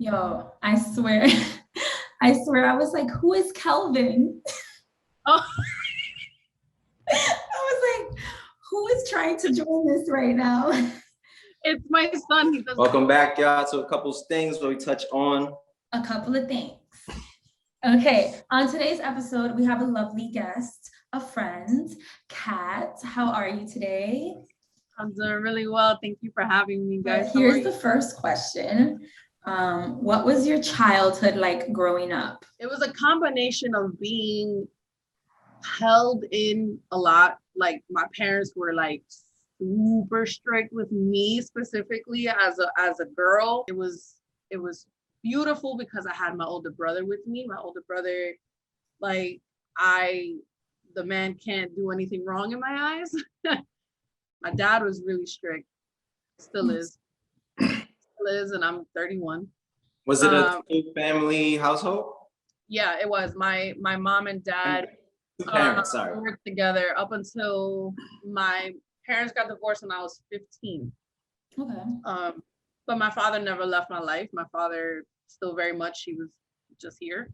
Yo, I swear, I swear, I was like, who is Kelvin? Oh, I was like, who is trying to join this right now? it's my son. He does. Welcome back, y'all, to a couple of things where we touch on A couple of things. Okay, on today's episode, we have a lovely guest, a friend, Kat. How are you today? I'm doing really well. Thank you for having me, guys. Here's the first question. What was your childhood like growing up? It was a combination of being held in a lot. Like my parents were like super strict with me specifically as a girl. It was beautiful because I had my older brother with me. My older brother, like the man can't do anything wrong in my eyes. My dad was really strict, still is, and I'm 31. Was it a two-family household? Yeah, it was. My mom and dad Parents, worked together up until my parents got divorced when I was 15. Okay. But my father never left my life. My father still very much, he was just here,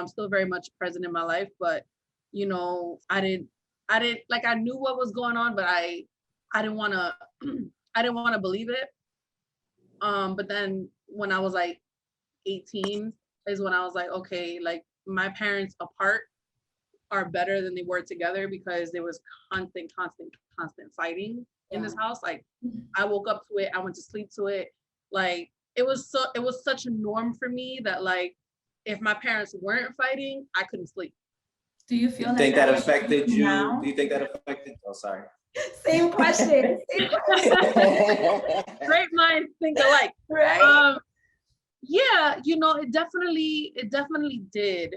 still very much present in my life. But you know, I didn't like, I knew what was going on, but I didn't want to I didn't want to believe it. But then when I was like 18 is when I was like, okay, like my parents apart are better than they were together, because there was constant fighting in this house. Like I woke up to it, I went to sleep to it. Like it was such a norm for me that like if my parents weren't fighting, I couldn't sleep. Do you feel think that affected you? now? Do you think that affected? Oh, sorry. Same question. Great minds think alike. Right? Yeah, you know, it definitely did.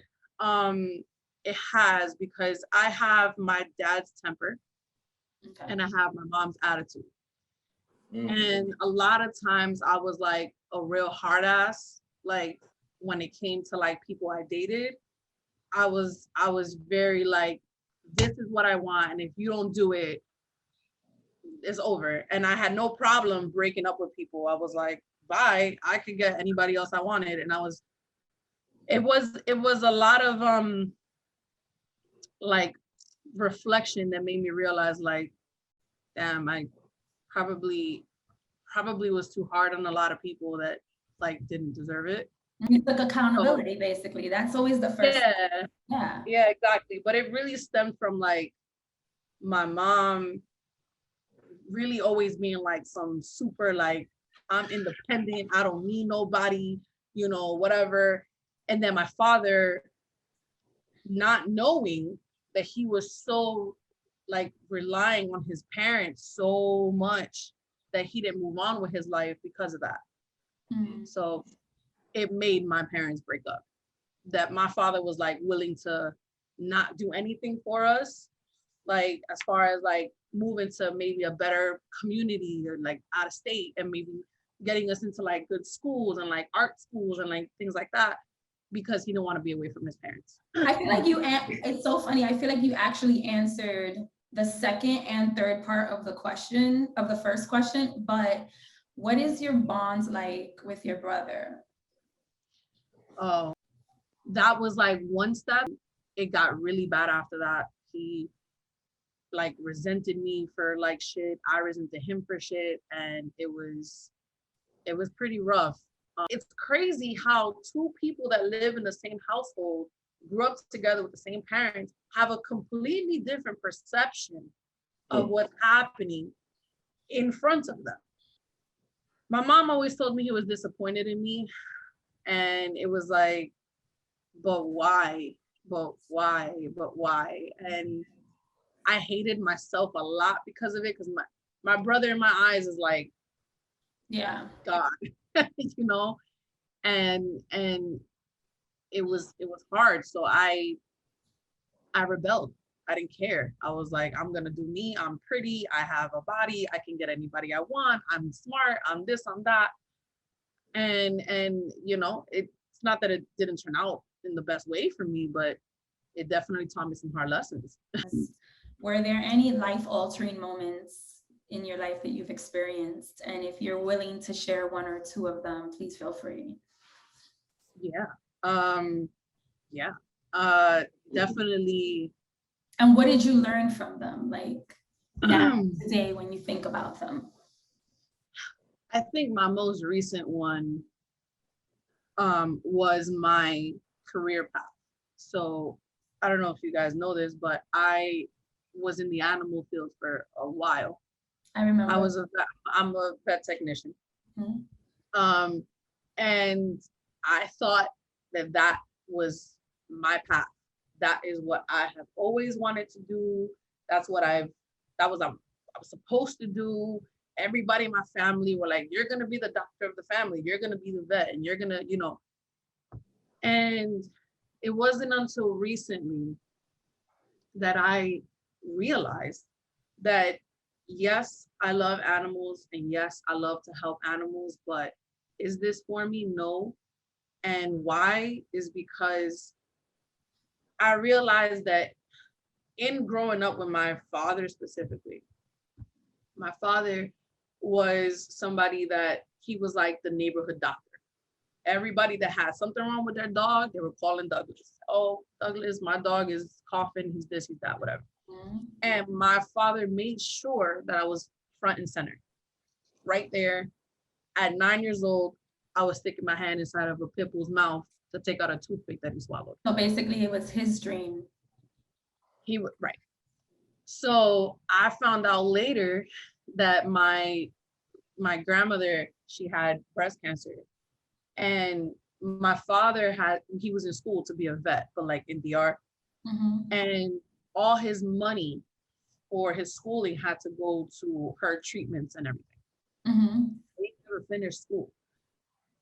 It has, because I have my dad's temper, and I have my mom's attitude. And a lot of times I was like a real hard ass. Like when it came to like people I dated, I was very like, this is what I want, and if you don't do it, it's over. And I had no problem breaking up with people. I was like, bye, I could get anybody else I wanted. And it was a lot of like reflection that made me realize like, damn, I probably was too hard on a lot of people that like didn't deserve it. You took accountability, basically. That's always the first. Yeah, exactly. But it really stemmed from like my mom really always being like some super like, I'm independent, I don't need nobody, you know, whatever. And then my father not knowing that he was so like relying on his parents so much that he didn't move on with his life because of that. So it made my parents break up. That my father was like willing to not do anything for us, like as far as like moving to maybe a better community or like out of state, and maybe getting us into like good schools and like art schools and like things like that, because he didn't want to be away from his parents. I feel like it's so funny. I feel like you actually answered the second and third part of the question, of the first question, but what is your bonds like with your brother? Oh, that was like one step. It got really bad after that. He like resented me for like shit. I resented him for shit, and it was pretty rough. It's crazy how two people that live in the same household, grew up together with the same parents, have a completely different perception of what's happening in front of them. My mom always told me he was disappointed in me, and it was like, but why? But why? But why? And I hated myself a lot because of it, because my brother in my eyes is like, yeah, God, you know, and it was hard. So I rebelled. I didn't care. I was like, I'm gonna do me. I'm pretty. I have a body. I can get anybody I want. I'm smart. I'm this. I'm that. And you know, it's not that it didn't turn out in the best way for me, but it definitely taught me some hard lessons. Were there any life-altering moments in your life that you've experienced? And if you're willing to share one or two of them, please feel free. Yeah. Yeah. Definitely. And what did you learn from them? Like now, today, when you think about them? I think my most recent one was my career path. So I don't know if you guys know this, but I was in the animal field for a while. I remember. I'm a vet technician. Mhm. And I thought that that was my path. That is what I have always wanted to do. That's what I was supposed to do. Everybody in my family were like, you're gonna be the doctor of the family, you're gonna be the vet, and you're gonna, and it wasn't until recently that I realized that yes, I love animals and yes, I love to help animals, but is this for me? No. And why is because I realized that in growing up with my father specifically, my father was somebody that he was like the neighborhood doctor. Everybody that had something wrong with their dog, they were calling Douglas. Oh, Douglas, my dog is coughing, he's this, he's that, whatever. Mhm. And my father made sure that I was front and center, right there. At 9 years old, I was sticking my hand inside of a pit bull's mouth to take out a toothpick that he swallowed. So basically, it was his dream. He was right. So I found out later that my grandmother, she had breast cancer, and my father he was in school to be a vet, but like in DR, Mhm. and all his money for his schooling had to go to her treatments and everything. Mhm. He never finished school.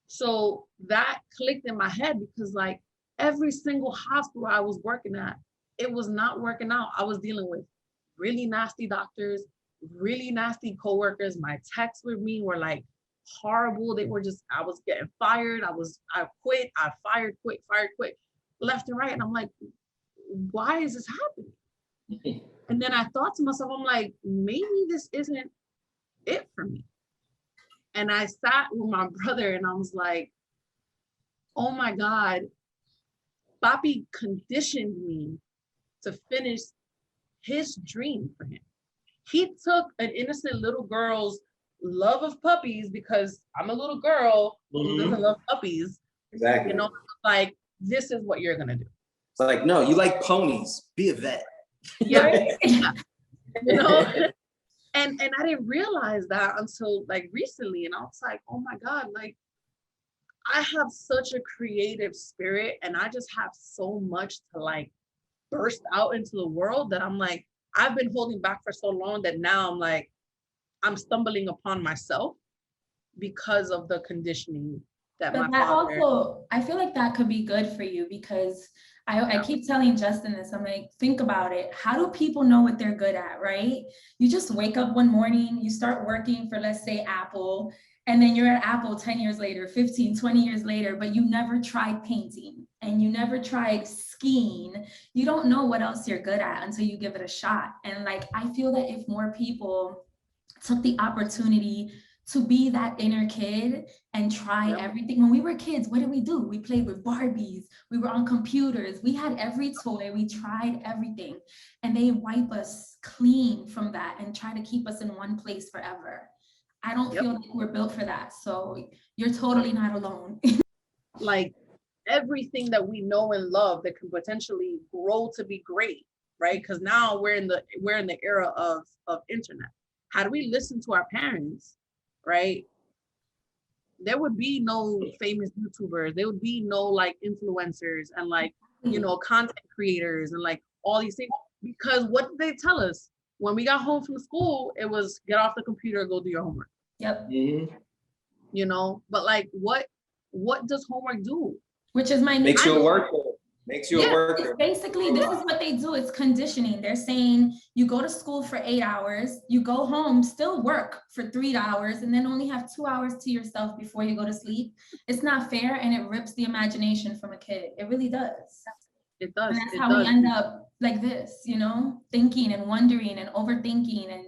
So that clicked in my head because like every single hospital I was working at, it was not working out. I was dealing with really nasty doctors, really nasty coworkers. My texts with me were like horrible. They were just, I was getting fired. I quit, I fired, quit, left and right. And I'm like, why is this happening? And then I thought to myself, I'm like, maybe this isn't it for me. And I sat with my brother and I was like, oh my God, Papi conditioned me to finish his dream for him. He took an innocent little girl's love of puppies because I'm a little girl who doesn't love puppies. Exactly. Like, this is what you're gonna do. It's like, no, you like ponies. Be a vet. Yeah. you know? And I didn't realize that until like recently. And I was like, oh my God, like I have such a creative spirit and I just have so much to like burst out into the world that I'm like, I've been holding back for so long that now I'm like, I'm stumbling upon myself because of the conditioning that But my that father. also, I feel like that could be good for you because I keep telling Justin this. I'm like, think about it. How do people know what they're good at, right? You just wake up one morning, you start working for, let's say, Apple, and then you're at Apple 10 years later, 15, 20 years later, but you never tried painting and you never tried skiing. You don't know what else you're good at until you give it a shot. And like, I feel that if more people took the opportunity to be that inner kid and try everything. When we were kids, what did we do? We played with Barbies. We were on computers. We had every toy. We tried everything. And they wipe us clean from that and try to keep us in one place forever. I don't feel like we're built for that. So you're totally not alone. Like everything that we know and love that can potentially grow to be great, right? Because now we're in the era of internet. Had we listened to our parents, right? There would be no famous YouTubers. There would be no like influencers and like, content creators and like all these things. Because what did they tell us? When we got home from school, it was get off the computer, go do your homework. Yep. But like what does homework do? Which is my Makes you a worker. Makes you a worker. Basically, this is what they do. It's conditioning. They're saying you go to school for 8 hours, you go home, still work for 3 hours, and then only have 2 hours to yourself before you go to sleep. It's not fair, and it rips the imagination from a kid. It really does. It does. And that's how we end up like this, thinking and wondering and overthinking and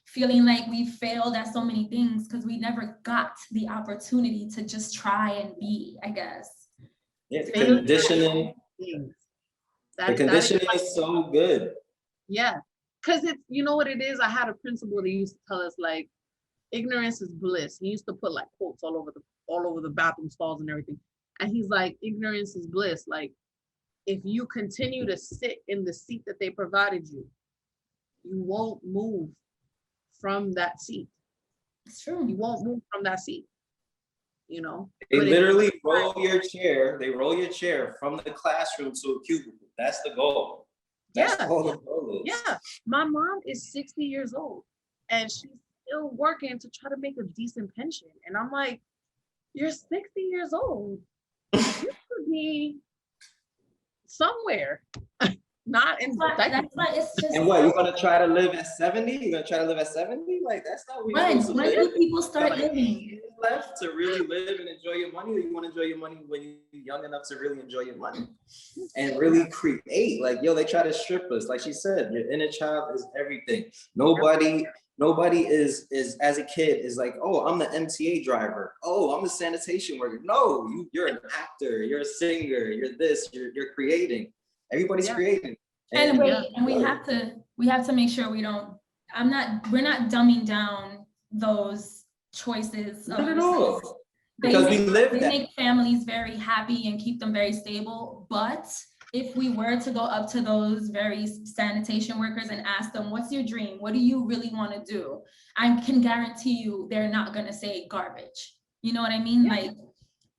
feeling like we failed at so many things because we never got the opportunity to just try and be, I guess. Yeah, the Things conditioning, things. the That is conditioning is so good. yeah. Cause it's, you know what it is? I had a principal that used to tell us like ignorance is bliss. He used to put like quotes all over the bathroom stalls and everything. And he's like, ignorance is bliss. Like if you continue to sit in the seat that they provided you, you won't move from that seat. It's true. You won't move from that seat, you know? They But if literally you- roll your chair. They roll your chair from the classroom to a cubicle. That's the goal. That's Yeah. all the goal is. Yeah, my mom is 60 years old and she's still working to try to make a decent pension. And I'm like, you're 60 years old. You could be somewhere, not in That's why it's just And what, you're gonna try to live at 70? You're gonna try to live at 70? Like, that's not what you're supposed to when live. do people You start got like 8 living? years left to really live and enjoy your money, or you want to enjoy your money when you're young enough to really enjoy your money and really create? Like, yo, they try to strip us. Like she said, your inner child is everything. Nobody is as a kid is like, oh, I'm the MTA driver. Oh, I'm the sanitation worker. No, you're an actor. You're a singer. You're this. You're creating. Everybody's creating. And we have to make sure we're not dumbing down those choices. Not at all. They Because we live that. make families very happy and keep them very stable. But if we were to go up to those very sanitation workers and ask them, what's your dream? What do you really want to do? I can guarantee you they're not going to say garbage. You know what I mean? Like,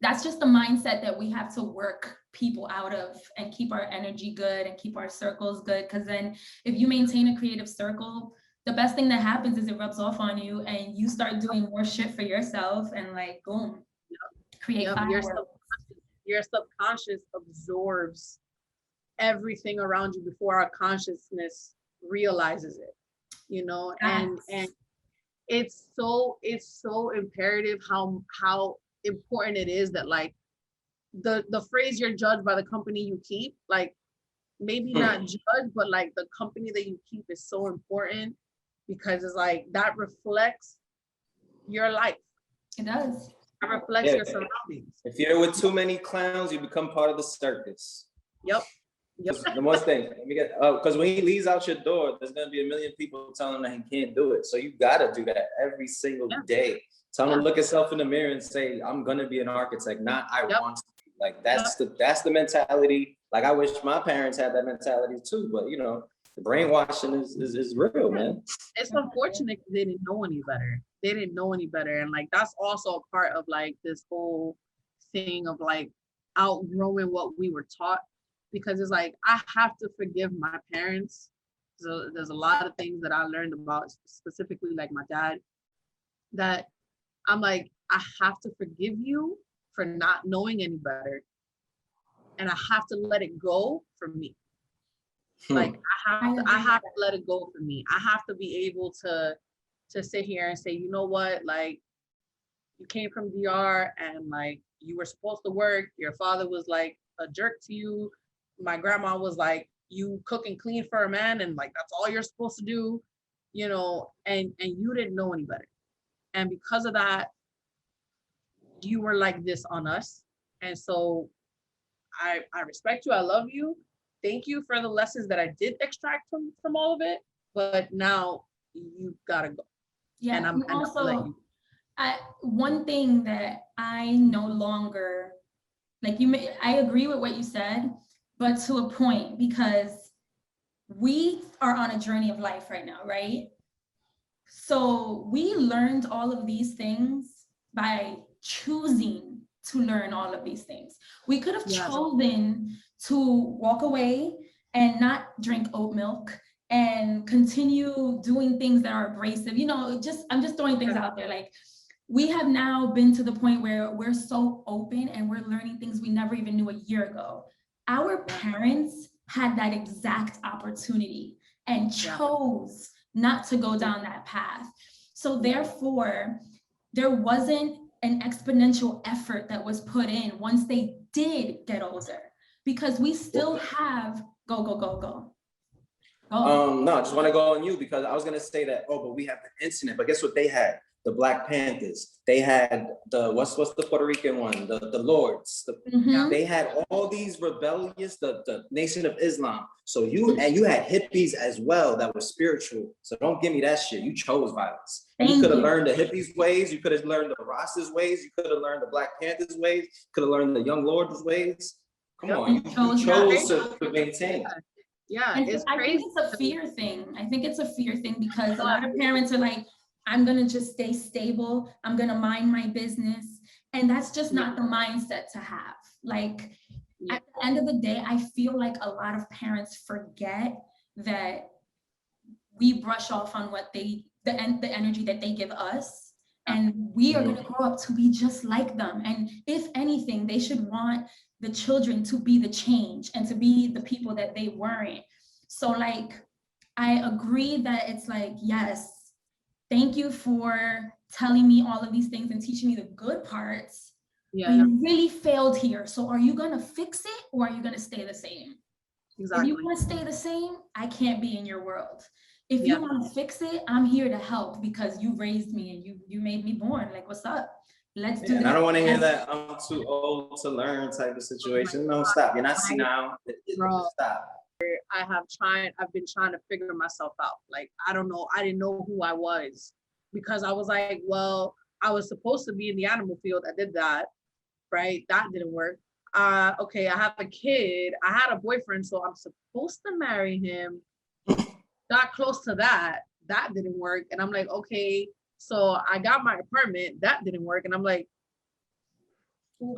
that's just the mindset that we have to work people out of and keep our energy good and keep our circles good. Because then if you maintain a creative circle, the best thing that happens is it rubs off on you and you start doing more shit for yourself and like, boom, create fireworks. Your subconscious absorbs everything around you before our consciousness realizes it, you know. And it's so imperative how important it is that like the phrase you're judged by the company you keep, like maybe not judged, but like the company that you keep is so important because it's like that reflects your life. It does. It reflects your surroundings. If you're with too many clowns, you become part of the circus. Yep. The most thing, let me get, because when he leaves out your door, there's gonna be a million people telling him that he can't do it. So you gotta do that every single day. Tell him to look himself in the mirror and say, I'm gonna be an architect, not I want to. Like that's the mentality. Like I wish my parents had that mentality too, but you know, the brainwashing is real, man. It's unfortunate because they didn't know any better. They didn't know any better. And like that's also a part of like this whole thing of like outgrowing what we were taught. Because it's like I have to forgive my parents. So there's a lot of things that I learned about, specifically like my dad, that I'm like, I have to forgive you for not knowing any better. And I have to let it go for me. Like I have to let it go for me. I have to be able to sit here and say, you know what, like you came from DR and like you were supposed to work. Your father was like a jerk to you. My grandma was like, you cook and clean for a man and like that's all you're supposed to do, you know, and you didn't know any better. And because of that, you were like this on us. And so I respect you. I love you. Thank you for the lessons that I did extract from all of it. But now you gotta go. Yeah. And I'm also, one thing that I no longer like I agree with what you said, but to a point, because we are on a journey of life right now, right? So we learned all of these things by choosing to learn all of these things. We could have chosen to walk away and not drink oat milk and continue doing things that are abrasive. You know, I'm just throwing things out there. Like we have now been to the point where we're so open and we're learning things we never even knew a year ago. Our parents had that exact opportunity and chose not to go down that path. So therefore, there wasn't an exponential effort that was put in once they did get older, because we still have go. No, I just want to go on you because I was gonna say that, oh, but we have the internet, but guess what they had? the Black Panthers. They had the what's the Puerto Rican one, the Lords. Mhm. They had all these rebellious, the Nation of Islam. So you had hippies as well that were spiritual. So don't give me that shit. You chose violence. You Thank could have you. learned the hippies' ways. You could have learned the Rastas' ways. You could have learned the Black Panthers' ways. Could have learned the Young Lords' ways. Come Yep. on, you chose to maintain. Yeah, And it's I think crazy. it's a fear thing. I think it's a fear thing because a lot of parents are like, I'm gonna just stay stable. I'm gonna mind my business. And that's just not the mindset to have. Like Yeah. at the end of the day, I feel like a lot of parents forget that we brush off on what the energy that they give us. And we are going to grow up to be just like them. And if anything, they should want the children to be the change and to be the people that they weren't. So like, I agree that it's like, yes, thank you for telling me all of these things and teaching me the good parts. But you really failed here. So are you going to fix it or are you going to stay the same? Exactly. If you want to stay the same, I can't be in your world. If you want to fix it, I'm here to help because you raised me and you made me born. Like, what's up? Let's do this. I don't want to hear that I'm too old to learn type of situation. No, stop. You're not senile. Stop. I've been trying to figure myself out. Like, I don't know. I didn't know who I was because I was like, well, I was supposed to be in the animal field. I did that, right? That didn't work. Okay, I have a kid. I had a boyfriend, so I'm supposed to marry him. Got close to that. That didn't work. And I'm like, okay, so I got my apartment. That didn't work. And I'm like,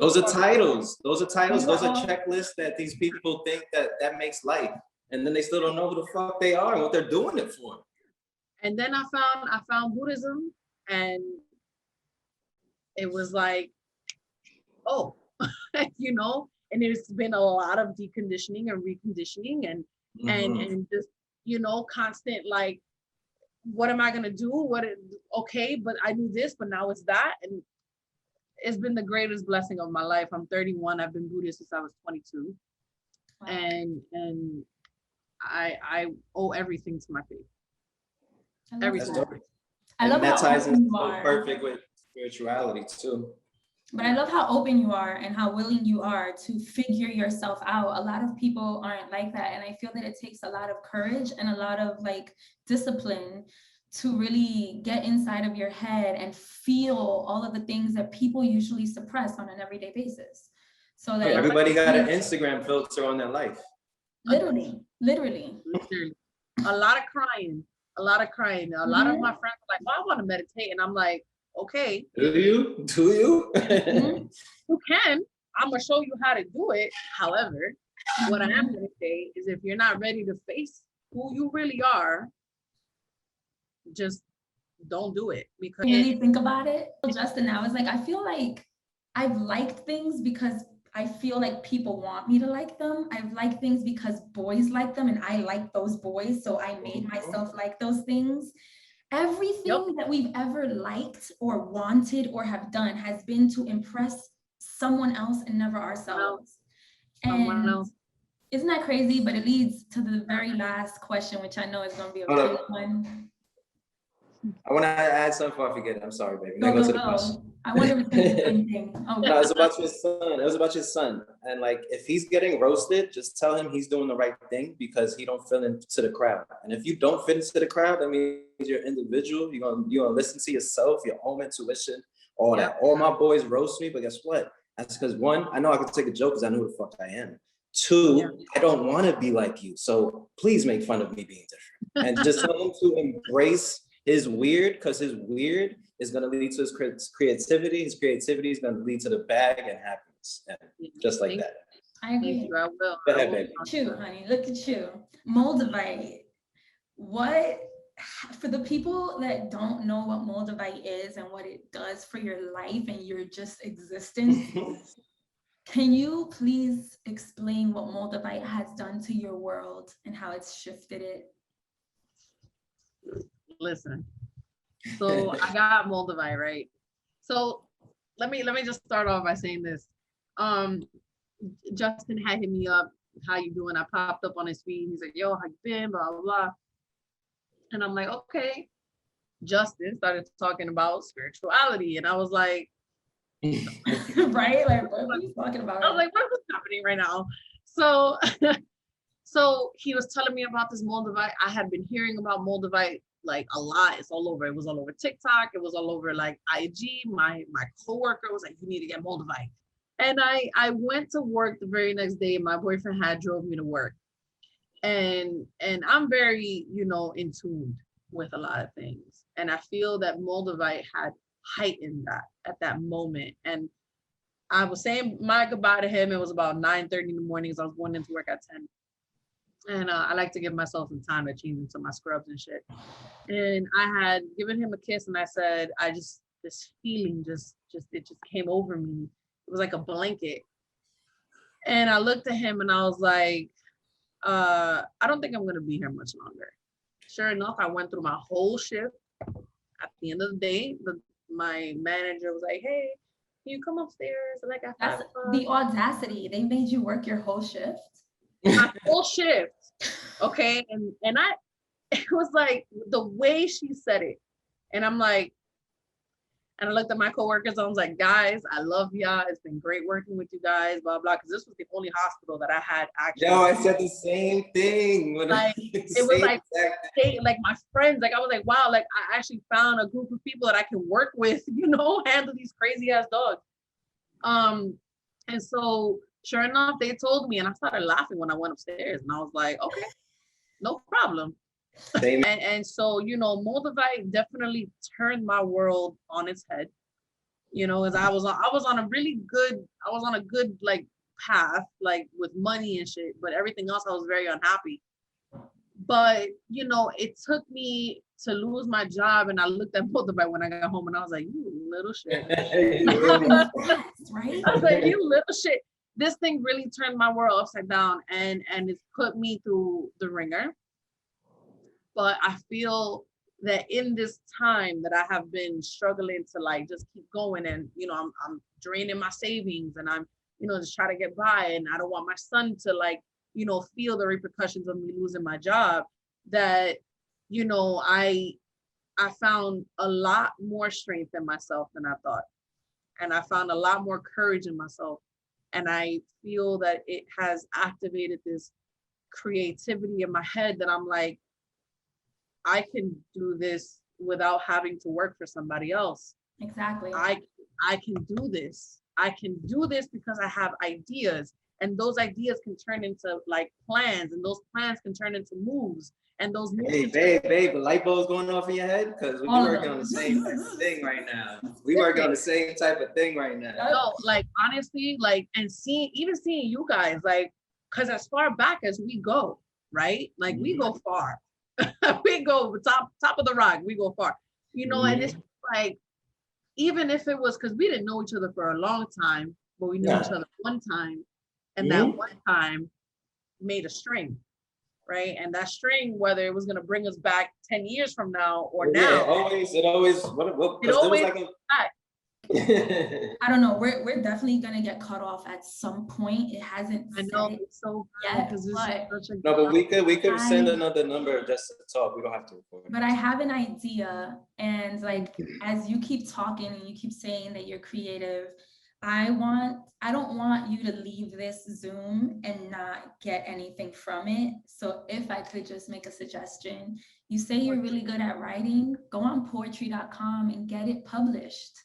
those are titles. Those are titles. Those are checklists that these people think that makes life. And then they still don't know who the fuck they are and what they're doing it for. And then I found Buddhism, and it was like, oh, you know, and there's been a lot of deconditioning and reconditioning and just, you know, constant like, what am I gonna do? Okay, but I knew this, but now it's that. And it's been the greatest blessing of my life. I'm 31. I've been Buddhist since I was 22. Wow. And I owe everything to my faith. Everything. I love that ties in so are. Perfect with spirituality too. But I love how open you are and how willing you are to figure yourself out. A lot of people aren't like that. And I feel that it takes a lot of courage and a lot of like discipline to really get inside of your head and feel all of the things that people usually suppress on an everyday basis. So like everybody got an Instagram filter on their life. Literally. A lot of crying. A lot of my friends are like, well, I want to meditate. And I'm like, okay. Do you? You can. I'm going to show you how to do it. However, what I am going to say is if you're not ready to face who you really are, just don't do it. Because really think about it. Justin, I was like, I feel like I've liked things because I feel like people want me to like them. I've liked things because boys like them and I like those boys. So I made myself like those things. Everything that we've ever liked or wanted or have done has been to impress someone else and never ourselves. And isn't that crazy? But it leads to the very last question, which I know is going to be a big one. I want to add something before I forget. I'm sorry, baby. Go to the question. I wonder if it's the same thing. Oh, no, it's about your son. It was about your son. And like, if he's getting roasted, just tell him he's doing the right thing because he don't fit into the crowd. And if you don't fit into the crowd, that means you're individual. You're gonna listen to yourself, your own intuition, all that. All my boys roast me, but guess what? That's because one, I know I can take a joke because I know who the fuck I am. Two, I don't want to be like you. So please make fun of me being different. And just tell him to embrace his weird, because his weird is going to lead to his creativity. His creativity is going to lead to the bag and happiness. And just like that. I agree. I will. Go ahead, baby. Look at you, honey. Look at you. Moldavite. What, for the people that don't know what Moldavite is and what it does for your life and your just existence, can you please explain what Moldavite has done to your world and how it's shifted it? Listen, so I got Moldavite, right? So let me just start off by saying this. Justin had hit me up, how you doing? I popped up on his feed. He's like, yo, how you been? Blah, blah, blah. And I'm like, okay. Justin started talking about spirituality, and I was like, Right? Like, what are you talking about? I was like, what is happening right now? So, so he was telling me about this Moldavite. I had been hearing about Moldavite like a lot. It's all over. It was all over TikTok. It was all over like IG. My coworker was like, you need to get Moldavite. And I went to work the very next day. My boyfriend had drove me to work. And I'm very, in tune with a lot of things. And I feel that Moldavite had heightened that at that moment. And I was saying my goodbye to him. It was about 9:30 in the morning. So I was going into work at 10. And I like to give myself some time to change into my scrubs and shit. And I had given him a kiss, and I said, this feeling it just came over me. It was like a blanket. And I looked at him and I was like, I don't think I'm gonna be here much longer. Sure enough, I went through my whole shift. At the end of the day, my manager was like, hey, can you come upstairs? Like That's the audacity. They made you work your whole shift. My whole shift. Okay. And it was like the way she said it. And I'm like, and I looked at my coworkers and I was like, guys, I love y'all. It's been great working with you guys, blah, blah. Cause this was the only hospital that I had actually. Yo, I said the same thing. Like, it was like, hey, like my friends, like I was like, wow, like I actually found a group of people that I can work with, handle these crazy ass dogs. And so sure enough, they told me, and I started laughing when I went upstairs, and I was like, okay, no problem. And so, Moldavite definitely turned my world on its head, as I was on a good like path, like with money and shit, but everything else I was very unhappy. But, it took me to lose my job, and I looked at Moldavite when I got home, and I was like, you little shit. Right? I was like, you little shit. This thing really turned my world upside down, and it's put me through the ringer. But I feel that in this time that I have been struggling to like just keep going, and I'm draining my savings, and I'm just trying to get by, and I don't want my son to like feel the repercussions of me losing my job. That I found a lot more strength in myself than I thought, and I found a lot more courage in myself, and I feel that it has activated this creativity in my head that I'm like, I can do this without having to work for somebody else. Exactly. I can do this. I can do this because I have ideas, and those ideas can turn into like plans, and those plans can turn into moves, and those moves. Hey, babe, the light bulb's going off in your head because we're working on the same type of thing right now. We working on the same type of thing right now. No, like honestly, like, and seeing you guys, like, because as far back as we go, right? Like we go far. We go top of the rock, we go far, and it's like, even if it was because we didn't know each other for a long time, but we knew each other one time, and that one time made a string, right? And that string, whether it was going to bring us back 10 years from now or now, it always like back. I don't know. We're definitely gonna get cut off at some point. It hasn't. I know it's so yet, but we could send another number just to talk. We don't have to record. But I have an idea, and like as you keep talking and you keep saying that you're creative, I don't want you to leave this Zoom and not get anything from it. So if I could just make a suggestion, you say you're really good at writing, go on poetry.com and get it published.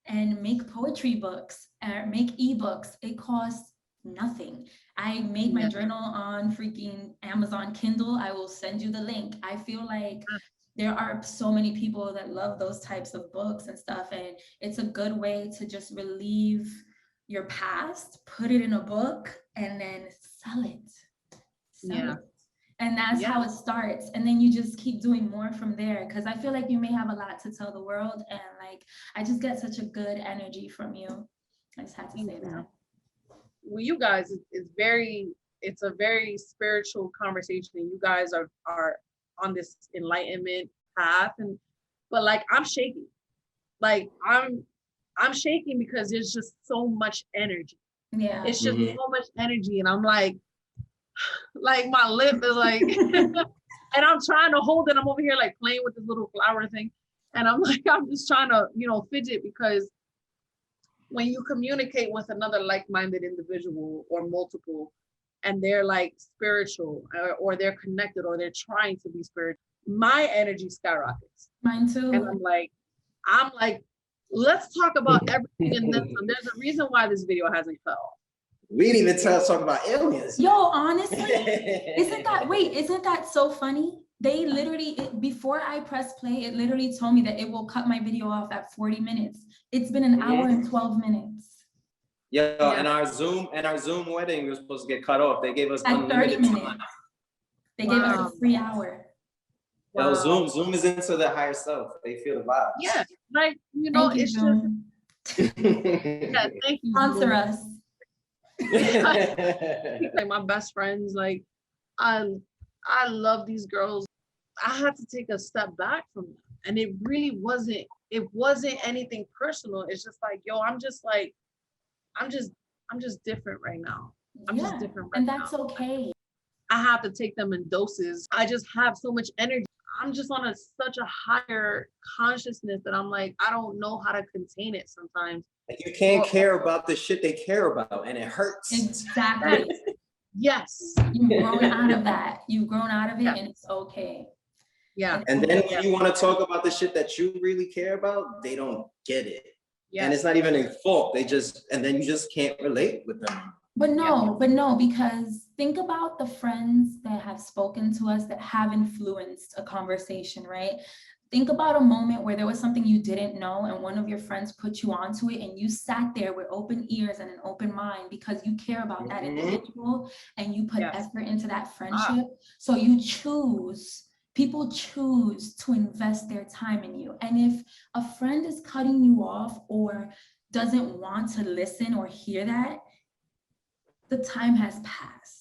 And make poetry books or make ebooks. It costs nothing. I made my journal on freaking Amazon Kindle. I will send you the link. I feel like there are so many people that love those types of books and stuff, and it's a good way to just relieve your past, put it in a book, and then sell it. Sell it. And that's how it starts. And then you just keep doing more from there. Cause I feel like you may have a lot to tell the world. And like, I just get such a good energy from you. I just had to say that. Well, you guys, it's a very spiritual conversation. You guys are on this enlightenment path. But like, I'm shaking. Like I'm shaking because there's just so much energy. Yeah. It's just so much energy. And I'm like my lip is like, and I'm trying to hold it. I'm over here like playing with this little flower thing. And I'm like, I'm just trying to, you know, fidget, because when you communicate with another like-minded individual or multiple, and they're like spiritual, or they're connected, or they're trying to be spiritual, my energy skyrockets. Mine And too. I'm like, let's talk about everything in this. And there's a reason why this video hasn't cut off. We didn't even talk about aliens. Yo, honestly, isn't that so funny? They literally, before I press play, it literally told me that it will cut my video off at 40 minutes. It's been an hour and 12 minutes. Yo, Yeah. and our Zoom wedding was supposed to get cut off. They gave us At 30 unlimited minutes. time. They gave us Wow. a free hour. Yo, Wow. Zoom is into the higher self. They feel the vibes. Yeah, like, you know, Thank you, it's Zoom. just, yeah, thank you. Sponsor Zoom. us. Like my best friends, like I love these girls. I had to take a step back from them, and it really wasn't anything personal. It's just like, yo, I'm just different right now. I'm just different right and now. that's okay. I have to take them in doses. I just have so much energy. I'm just on such a higher consciousness that I'm like, I don't know how to contain it sometimes. You can't care about the shit they care about, and it hurts. Exactly. Yes. You've grown out of that. You've grown out of it, Yeah. and it's okay. Yeah. And then when you want to talk about the shit that you really care about, they don't get it. Yes. And it's not even their fault. And then you just can't relate with them. But no, because think about the friends that have spoken to us that have influenced a conversation, right? Think about a moment where there was something you didn't know and one of your friends put you onto it, and you sat there with open ears and an open mind because you care about that individual and you put effort into that friendship. So people choose to invest their time in you. And if a friend is cutting you off or doesn't want to listen or hear that, the time has passed.